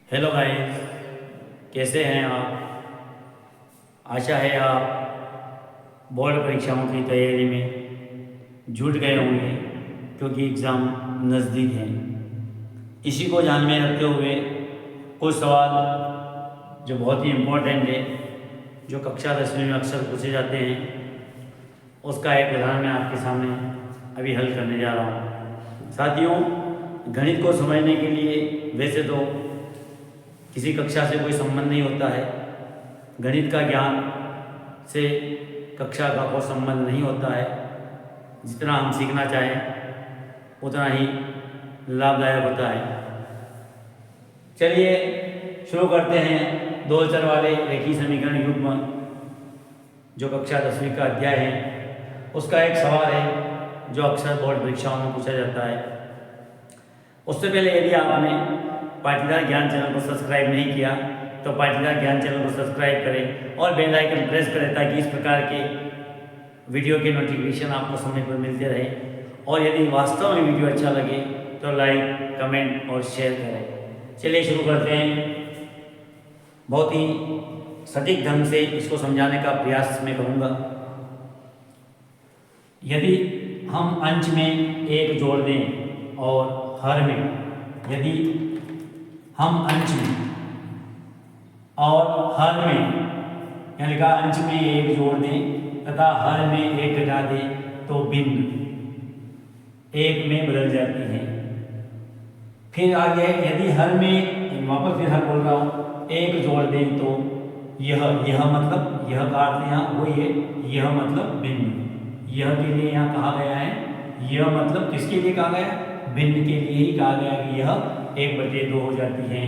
Hello guys, कैसे हैं आप। आशा है आप बोर्ड परीक्षाओं की तैयारी में जुट गए होंगे क्योंकि एग्ज़ाम नज़दीक हैं। इसी को ध्यान में रखते हुए कुछ सवाल जो बहुत ही इम्पोर्टेंट है, जो कक्षा 10वीं में अक्सर पूछे जाते हैं, उसका एक उदाहरण मैं आपके सामने अभी हल करने जा रहा हूँ। साथियों, गणित को समझने के लिए वैसे तो किसी कक्षा से कोई संबंध नहीं होता है। गणित का ज्ञान से कक्षा का कोई संबंध नहीं होता है। जितना हम सीखना चाहें उतना ही लाभदायक होता है। चलिए शुरू करते हैं। दो चर वाले रेखीय समीकरण युग्म जो कक्षा 10वीं का अध्याय है, उसका एक सवाल है जो अक्सर बोर्ड परीक्षाओं में पूछा जाता है। उससे पहले यदि आपने पाटीदार ज्ञान चैनल को सब्सक्राइब नहीं किया तो पाटीदार ज्ञान चैनल को सब्सक्राइब करें और बेल आइकन प्रेस करें ताकि इस प्रकार के वीडियो के नोटिफिकेशन आपको समय पर मिलते रहे। और यदि वास्तव में वीडियो अच्छा लगे तो लाइक, कमेंट और शेयर करें। चलिए शुरू करते हैं। बहुत ही सटीक ढंग से इसको समझाने का प्रयास मैं करूँगा। यदि हम अंश में एक जोड़ दें और हर में, यदि हम अंश में और हर में, यानी लिखा अंश में एक जोड़ दें तथा हर में एक घटा दें तो भिन्न एक में बदल जाती है। फिर आगे यदि हर में, वापस फिर हर बोल रहा हूँ, एक जोड़ दें तो यह मतलब यह का अर्थ यहाँ वही है, यह मतलब भिन्न। यह के लिए यहाँ कहा गया है, यह मतलब किसके लिए कहा गया, भिन्न के लिए ही कहा गया कि यह 1/2 हो जाती है,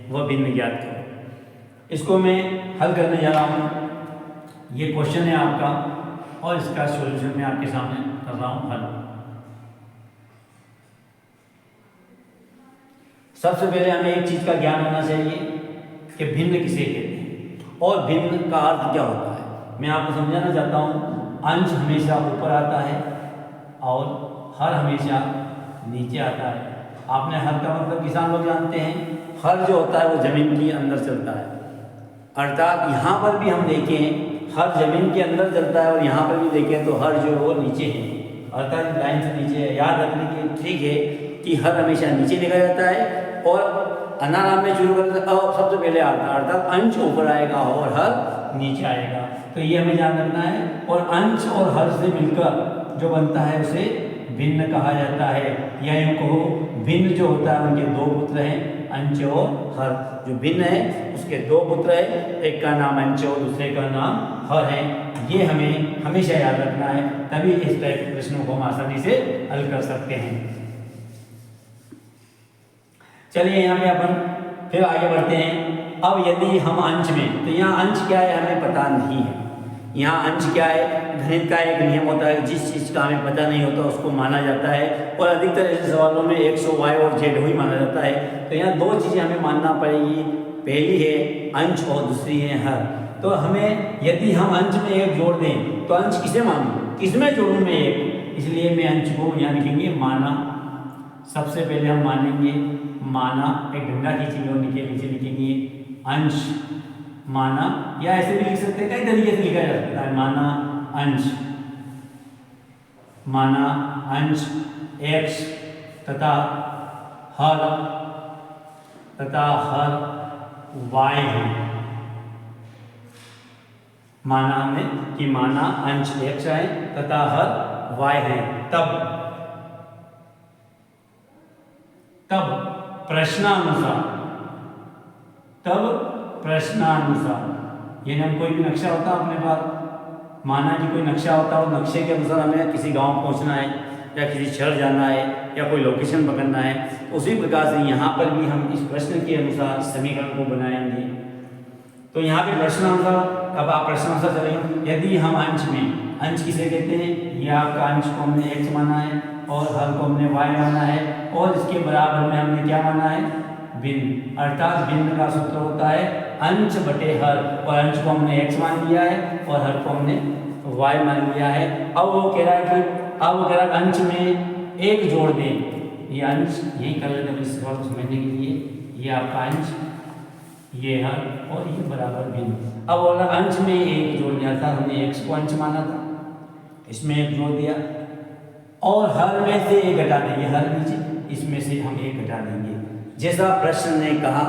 वह भिन्न ज्ञात करो। इसको मैं हल करने जा रहा हूँ। ये क्वेश्चन है आपका और इसका सॉल्यूशन मैं आपके सामने कर रहा हूँ हल। सबसे पहले हमें एक चीज का ज्ञान होना चाहिए कि भिन्न किसे कहते हैं और भिन्न का अर्थ क्या होता है। मैं आपको समझाना चाहता हूँ। अंश हमेशा ऊपर आता है और हर हमेशा नीचे आता है। आपने हर का मतलब किसान लोग जानते हैं, हर जो होता है वो जमीन के अंदर चलता है। अर्थात यहाँ पर भी हम देखें हर जमीन के अंदर चलता है और यहाँ पर भी देखें तो हर जो है वो नीचे है, अर्थात लाइन से नीचे है। याद रखने के ठीक है कि हर हमेशा नीचे लिखा जाता है और अनाराम में शुरू करते सबसे पहले आता है, अर्थात अंश ऊपर आएगा और हर नीचे आएगा। तो ये हमें ध्यान रखना है। और अंश और हर से मिलकर जो बनता है उसे भिन्न कहा जाता है। या यूँ कहो, भिन्न जो होता है उनके दो पुत्र हैं, अंश और हर। जो भिन्न है उसके दो पुत्र हैं, एक का नाम अंश और दूसरे का नाम हर है। ये हमें हमेशा याद रखना है, तभी इस टाइप के प्रश्नों को हम आसानी से हल कर सकते हैं। चलिए यहाँ पे अपन फिर आगे बढ़ते हैं। अब यदि हम अंश में, तो यहाँ अंश क्या है हमें पता नहीं है। यहाँ अंश क्या है, गणित का एक नियम होता है, जिस चीज़ का हमें पता नहीं होता उसको माना जाता है। और अधिकतर ऐसे सवालों में 100 y और z ही माना जाता है। तो यहाँ दो चीज़ें हमें मानना पड़ेगी, पहली है अंश और दूसरी है हर। तो हमें यदि हम अंश में एक जोड़ दें तो अंश किसे मानूं, किसमें जोड़ूं मैं एक, इसलिए मैं अंश को यहाँ लिखेंगे माना। सबसे पहले हम मानेंगे माना, एक डंडा खींचेंगे और नीचे लिखेंगे अंश माना, या ऐसे भी लिख सकते हैं, कई तरीके से लिखा जा सकता है। माना अंश x तथा हर y है। माना हमने कि माना अंश x है तथा हर y है। तब प्रश्नानुसार, यानी हम कोई भी नक्शा होता है अपने पास, माना कि कोई नक्शा होता है, और नक्शे के अनुसार हमें किसी गांव पहुंचना है या किसी शहर जाना है या कोई लोकेशन पकड़ना है, उसी प्रकार से यहाँ पर भी हम इस प्रश्न के अनुसार इस समीकरण को बनाएंगे। तो यहाँ पे प्रश्नानुसार, अब आप प्रश्नानुसार चलेंगे। यदि हम अंश में, अंश किसे कहते हैं, यह आपका अंश को हमने x माना है और हर को हमने y माना है, और इसके बराबर में हमने क्या माना है, भिन्न। अर्थात भिन्न का सूत्र होता है अंश बटे हर, और अंश को हमने x मान लिया है और हर को हमने y मान लिया है। अब वो कह रहा है कि अंश में एक जोड़ दें। ये अंश यही कर लेते हैं इस सवाल को समझने के लिए। ये आपका अंश ये हर और ये बराबर भिन्न। अब बोला अंश में एक जोड़ दिया था, हमने x को अंश माना था, इसमें एक जोड़ दिया और हर में से एक घटा देंगे, हर नीचे इसमें से हम एक घटा देंगे। जैसा प्रश्न ने कहा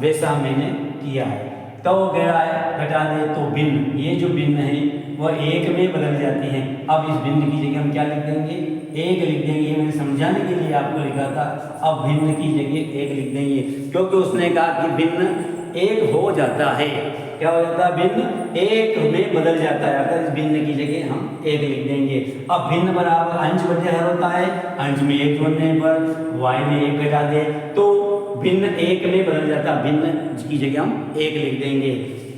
वैसा मैंने किया है। तो वो कह रहा है घटा दे तो भिन्न, ये जो भिन्न है वह एक में बदल जाती है। अब इस भिन्न की जगह हम क्या लिख देंगे, एक लिख देंगे। ये मैंने समझाने के लिए आपको लिखा था। अब भिन्न की जगह एक लिख देंगे, क्योंकि उसने कहा कि भिन्न एक हो जाता है। क्या हो जाता है, भिन्न एक में बदल जाता है। अगर इस भिन्न की जगह हम एक लिख देंगे। अब भिन्न बराबर अंश बटे हर होता है, अंश में एक जोड़ने पर y में एक घटा दे तो भिन्न एक में बदल जाता है, भिन्न की जगह हम एक लिख देंगे।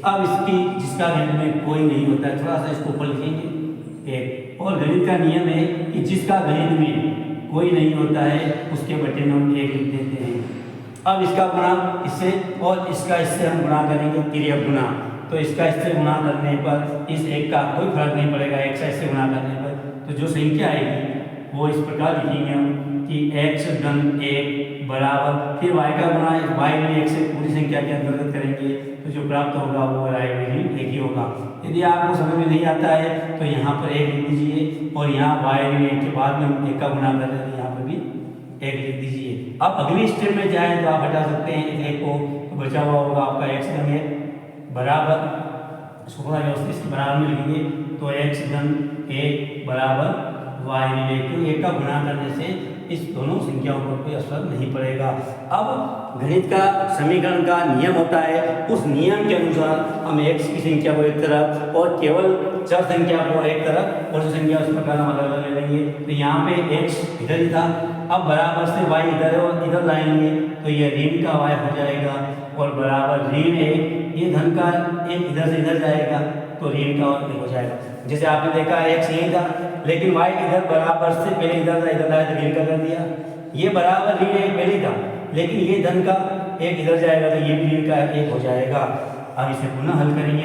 अब इसकी जिसका गणित में कोई नहीं होता है, थोड़ा सा इसको ऊपर लिखेंगे एक। और गणित का नियम है कि जिसका गणित में कोई नहीं होता है उसके बटे में हम एक लिख देते हैं। अब इसका गुणा इससे और इसका इससे हम गुणा करेंगे, क्रिया गुणा। तो इसका इससे गुणा करने पर इस एक का कोई फर्क नहीं पड़ेगा, एक से इससे गुणा करने पर। तो जो संख्या आएगी वो इस प्रकार लिखेंगे हम कि x धन 1 बराबर फिर y का गुणा y में एक से पूरी संख्या के अंतर्गत करेंगे तो जो प्राप्त होगा वो y में एक ही होगा। यदि आपको समझ में नहीं आता है तो यहाँ पर एक लिख दीजिए और यहाँ y में एक के बाद में हम एक का गुणा कर रहे हैं, यहाँ पर भी एक लिख दीजिए। अब अगली स्टेप में जाएं तो आप हटा सकते हैं एक को, तो बचा हुआ होगा आपका x धन 1 बराबर, इसको थोड़ा व्यवस्थित इसके बराबर में लिखेंगे तो x धन 1 बराबर y में एक, तो एक का गुणा करने से इस दोनों संख्याओं पर कोई असर नहीं पड़ेगा। अब गणित का समीकरण का नियम होता है, उस नियम के अनुसार हम x की संख्या को एक तरफ और केवल चर संख्या को एक तरफ और जो संख्या उस प्रकार हम अलग अलग ले लेंगे। तो यहाँ पे x इधर ही था, अब बराबर से y इधर और इधर लाएंगे तो ये ऋण का y हो जाएगा और बराबर ऋण एक, ये धन का एक इधर से इधर जाएगा तो ऋण का एक हो जाएगा। जैसे आपने देखा x यही था लेकिन y इधर बराबर से पहले इधर लाया तो ऋण का कर दिया, ये बराबर ऋण एक पहले था लेकिन ये धन का एक इधर जाएगा तो ये भी ऋण का एक हो जाएगा। अब इसे पुनः हल करेंगे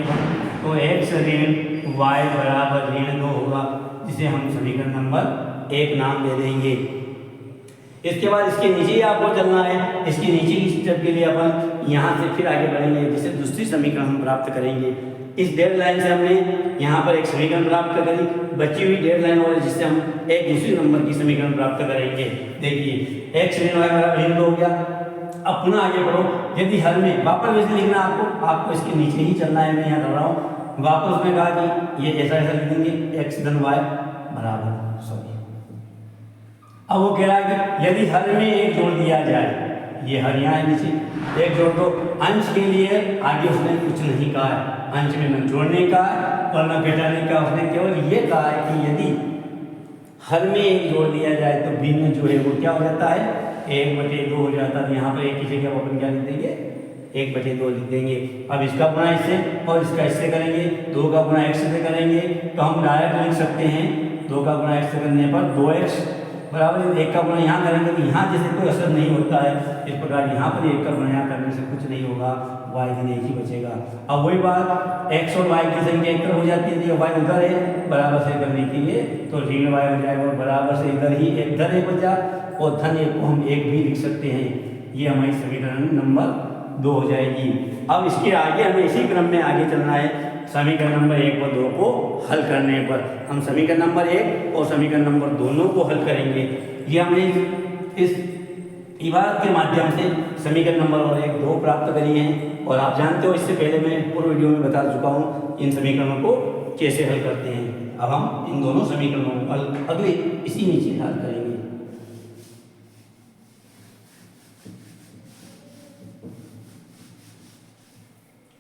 तो x ऋण y बराबर ऋण 2 होगा, जिसे हम समीकरण नंबर 1 नाम दे देंगे। इसके बाद इसके नीचे ही आपको चलना है, इसके नीचे की स्टेप के लिए अपन यहाँ से फिर आगे बढ़ेंगे, जिससे दूसरी समीकरण हम प्राप्त करेंगे। इस डेढ़ लाइन से हमने यहाँ पर एक समीकरण प्राप्त करी, बची हुई डेढ़ लाइन और जिससे हम एक दूसरी नंबर की समीकरण प्राप्त करेंगे। देखिए x ऋण y बराबर ऋण 2 हो गया। अब पुनः आगे बढ़ो, यदि हल में वापस वैसे लिखना आपको इसके नीचे ही चलना है। मैं यहाँ कर रहा हूँ वापस, उसने कहा कि ये ऐसा ऐसा लिख देंगे x धन y बराबर सॉरी। अब वो कह रहा है कि यदि हल में एक जोड़ दिया जाए, ये हर यहाँ नीचे एक जोड़ दो, अंश के लिए आगे उसने कुछ नहीं कहा है, अंश में न जोड़ने का और न घटाने का, उसने केवल ये कहा है कि यदि हल में एक जोड़ दिया जाए तो भिन्न जो है वो क्या हो जाता है, 1/2 हो जाता है। यहाँ पर एक की जगह अपन क्या लिख देंगे, 1/2 लिख देंगे। अब इसका गुणा इससे और इसका इससे करेंगे, 2 का गुणा x से करेंगे तो हम डायरेक्ट लिख सकते हैं 2 का गुणा x से करने पर 2x बराबर 1 का गुणा यहाँ करेंगे तो यहाँ जैसे कोई असर नहीं होता है, इस प्रकार यहाँ पर 1 का गुणा यहाँ करने से कुछ नहीं होगा, y धन 1 ही बचेगा। अब वही बात x और y की संख्या एक तरफ हो जाती है, y उधर है बराबर से करने के लिए तो ऋण y हो जाएगा और बराबर से इधर ही एक धन 1 बचा और धन 1 को हम 1 भी लिख सकते हैं। ये हमारी समीकरण नंबर 2 हो जाएगी। अब इसके आगे हमें इसी क्रम में आगे चलना है, समीकरण नंबर 1 व 2 को हल करने पर हम समीकरण नंबर 1 और समीकरण नंबर दोनों को हल करेंगे। ये हमने इस इबारत के माध्यम से समीकरण नंबर 1 2 प्राप्त करी हैं और आप जानते हो इससे पहले मैं पूर्व वीडियो में बता चुका हूँ इन समीकरणों को कैसे हल करते हैं। अब हम इन दोनों समीकरणों को अगले इसी नीचे हल करेंगे।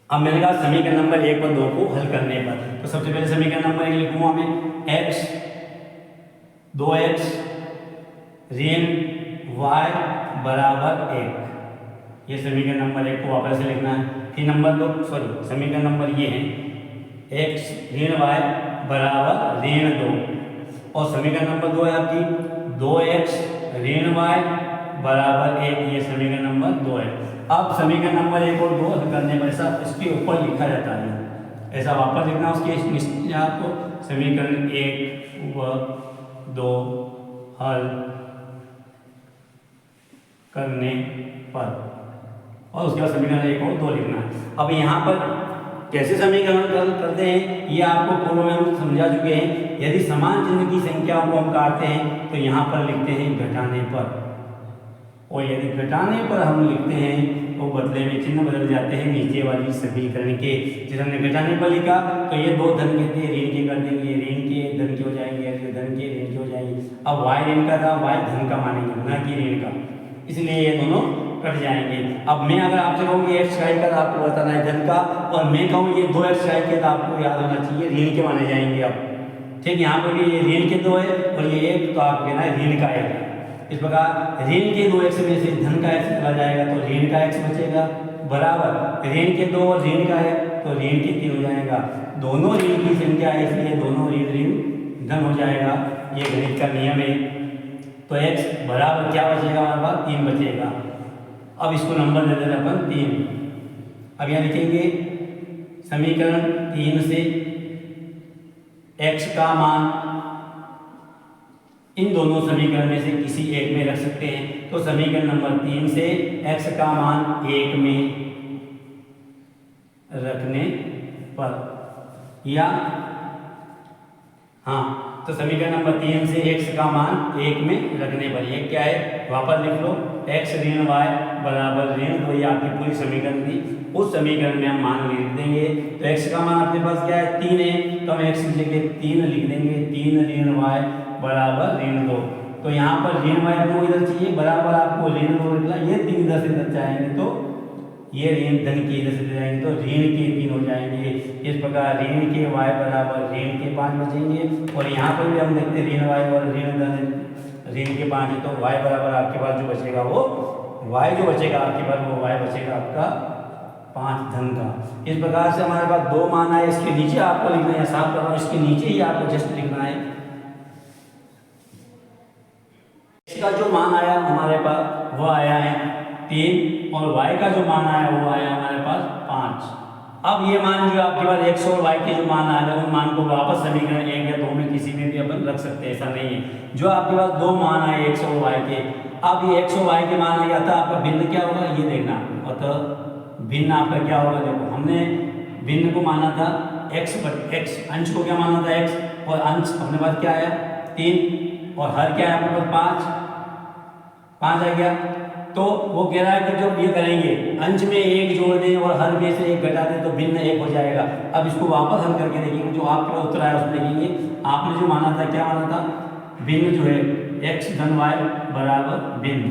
अब मैंने कहा समीकरण नंबर 1 और 2 को हल करने पर, तो सबसे पहले समीकरण नंबर 1 लिखूंगा मैं x 2x ऋण y बराबर 1। ये समीकरण नंबर 1 को वापस से लिखना है। फिर नंबर 2 समीकरण नंबर ये है x ऋण y बराबर ऋण 2 और समीकरण नंबर 2 है आपकी 2x ऋण y बराबर 1। ये समीकरण नंबर 2 है। अब समीकरण नंबर 1 और 2 हल करने पर ऐसा इसके ऊपर लिखा जाता है, ऐसा वापस लिखना उसके आपको समीकरण 1 व 2 हल करने पर और उसके बाद समीकरण 1 और 2 लिखना है। अब यहाँ पर कैसे समीकरण करते हैं ये आपको पूर्व में हम समझा चुके हैं। यदि समान चिन्ह की संख्याओं को हम काटते हैं तो यहाँ पर लिखते हैं घटाने पर, और यदि घटाने पर हम लिखते हैं तो बदले में चिन्ह बदल जाते हैं नीचे वाली समीकरण के। जैसे हमने घटाने पर लिखा तो ये 2 धन के थे, ऋण के कर देंगे, ऋण के धन के हो जाएंगे, धन के ऋण के हो जाएंगे। अब y ऋण का था, y धन का मानेंगे ना कि ऋण का, इसलिए ये दोनों कट जाएंगे। अब मैं अगर आपसे कहूँ कि x का तो आपको बताना है धन का, और मैं कहूँ ये 2x का तो आपको याद होना चाहिए ऋण के माने जाएंगे। अब ठीक, यहाँ पर भी ये ऋण के 2 है और ये 1, तो आप कहना है ऋण का 1। इस प्रकार ऋण के 2x में से धन का x चला जाएगा तो ऋण का x बचेगा, बराबर ऋण के 2 और ऋण का 1 तो ऋण के 3 हो जाएगा। दोनों ऋण की संख्या है इसलिए दोनों ऋण ऋण धन हो जाएगा। ये गणित का नियम है। तो x बराबर क्या बचेगा हमारे पास 3 बचेगा। अब इसको नंबर दे देना अपन 3। अब यहाँ लिखेंगे समीकरण 3 से x का मान इन दोनों समीकरण में से किसी एक में रख सकते हैं। तो समीकरण नंबर 3 से x का मान 1 में रखने पर, या हाँ, तो समीकरण नंबर 3 से x का मान 1 में रखने पर, ये क्या है वापस लिख लो, x ऋण y बराबर ऋण 2, ये आपकी पूरी समीकरण थी। उस समीकरण में हम मान लिख देंगे। तो x का मान अपने पास क्या है 3 है, तो हम x की जगह 3 लिख देंगे, 3 ऋण y बराबर ऋण 2। तो यहाँ पर ऋण y आपको इधर चाहिए, बराबर आपको ऋण 2 निकला, ये 3 इधर से इधर जाएंगे तो ये ऋण धन के इधर से जाएंगे तो ऋण के 3 हो जाएंगे। इस प्रकार ऋण के y बराबर ऋण के 5 बचेंगे। और यहाँ पर भी हम देखते हैं ऋण y और ऋण धन ऋण के 5 है, तो y बराबर आपके पास जो बचेगा वो y जो बचेगा आपके पास वो y बचेगा आपका 5 धन का। इस प्रकार से हमारे पास 2 मान आए, इसके नीचे आपको लिखना है, साफ कर रहा हूँ, इसके नीचे ही आपको जस्ट लिखना है इसका जो मान आया हमारे पास वो आया है 3, और y का जो मान आया वो आया हमारे पास 5। अब ये मान जो आपके पास x और y के जो मान आ रहे हैं उन मान को वापस समीकरण 1 या 2 में किसी में भी अपन रख सकते हैं, ऐसा नहीं है। जो आपके पास 2 मान आए x और y के, अब ये x और y के मान आ गया था, आपका भिन्न क्या होगा ये देखना। अतः भिन्न आपका क्या होगा, देखो हमने भिन्न को माना था x, अंश को क्या माना था x, और अंश अपने पास क्या आया 3, और हर क्या है अपने पास 5 आ गया। तो वो कह रहा है कि जब ये करेंगे अंश में 1 जोड़ दें और हर में से 1 घटा दें तो भिन्न 1 हो जाएगा। अब इसको वापस हल करके देखेंगे, जो आपके पास उत्तर आया उसमें देखेंगे आपने जो माना था, क्या माना था, भिन्न जो है x धन y बराबर भिन्न।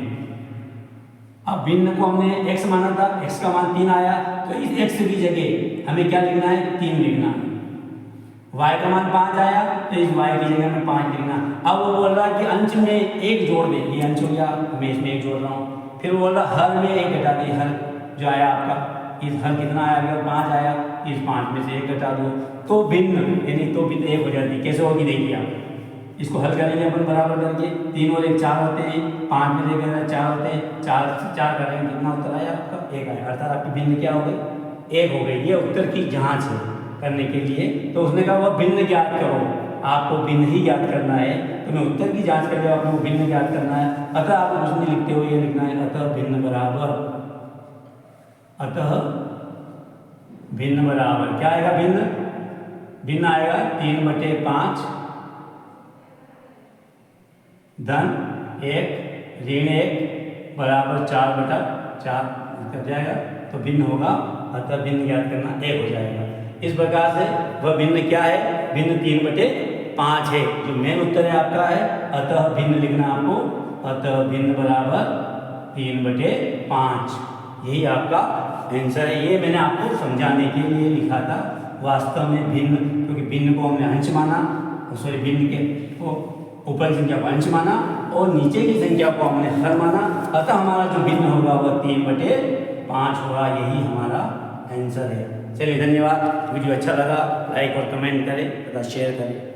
अब भिन्न को हमने x माना था, x का मान 3 आया, तो इस x की जगह हमें क्या लिखना है 3 लिखना है। y का मान 5 आया तो इस y की जगह में 5 लिखना। अब वो बोल रहा है कि अंश में 1 जोड़ दे, ये अंश हो गया, मैं इसमें 1 जोड़ रहा हूँ। फिर वो बोल रहा हर में 1 घटा दे, हर जो आया आपका, इस हर कितना आया अगर 5 आया, इस 5 में से 1 घटा दो तो भिन्न, यानी तो भिन्न 1 हो जाती है। कैसे होगी देखिए आप, इसको हल करेंगे अपन बराबर करके, 3 और 1 4 होते हैं, 5 में से 4 होते हैं, 4 से 4 करेंगे कितना उत्तर आया आपका 1 आया, अर्थात आपकी भिन्न क्या हो गई 1 हो गई। ये उत्तर की जाँच है करने के लिए। तो उसने कहा वह भिन्न ज्ञात करो, आपको भिन्न ही ज्ञात करना है, तो मैं उत्तर की जांच करके आपको भिन्न ज्ञात करना है। अतः आपको कुछ नहीं लिखते हुए ये लिखना है अतः भिन्न बराबर, अतः भिन्न बराबर क्या आएगा, भिन्न भिन्न आएगा 3/5 धन 1 ऋण 1 बराबर 4/4 कर जाएगा, तो भिन्न होगा, अतः भिन्न ज्ञात करना 1 हो जाएगा। इस प्रकार से वह भिन्न क्या है, भिन्न 3/5 है, जो मेन उत्तर है आपका है अतः भिन्न लिखना आपको, अतः भिन्न बराबर 3/5, यही आपका आंसर है। ये मैंने आपको समझाने के लिए लिखा था, वास्तव में भिन्न, क्योंकि भिन्न को हमने अंश माना, सॉरी भिन्न के ऊपर संख्या को अंश माना और नीचे की संख्या को हमने हर माना, अतः हमारा जो भिन्न होगा वह 3/5 होगा, यही हमारा आंसर है। चलिए धन्यवाद। वीडियो अच्छा लगा लाइक और कमेंट करें तथा शेयर करें।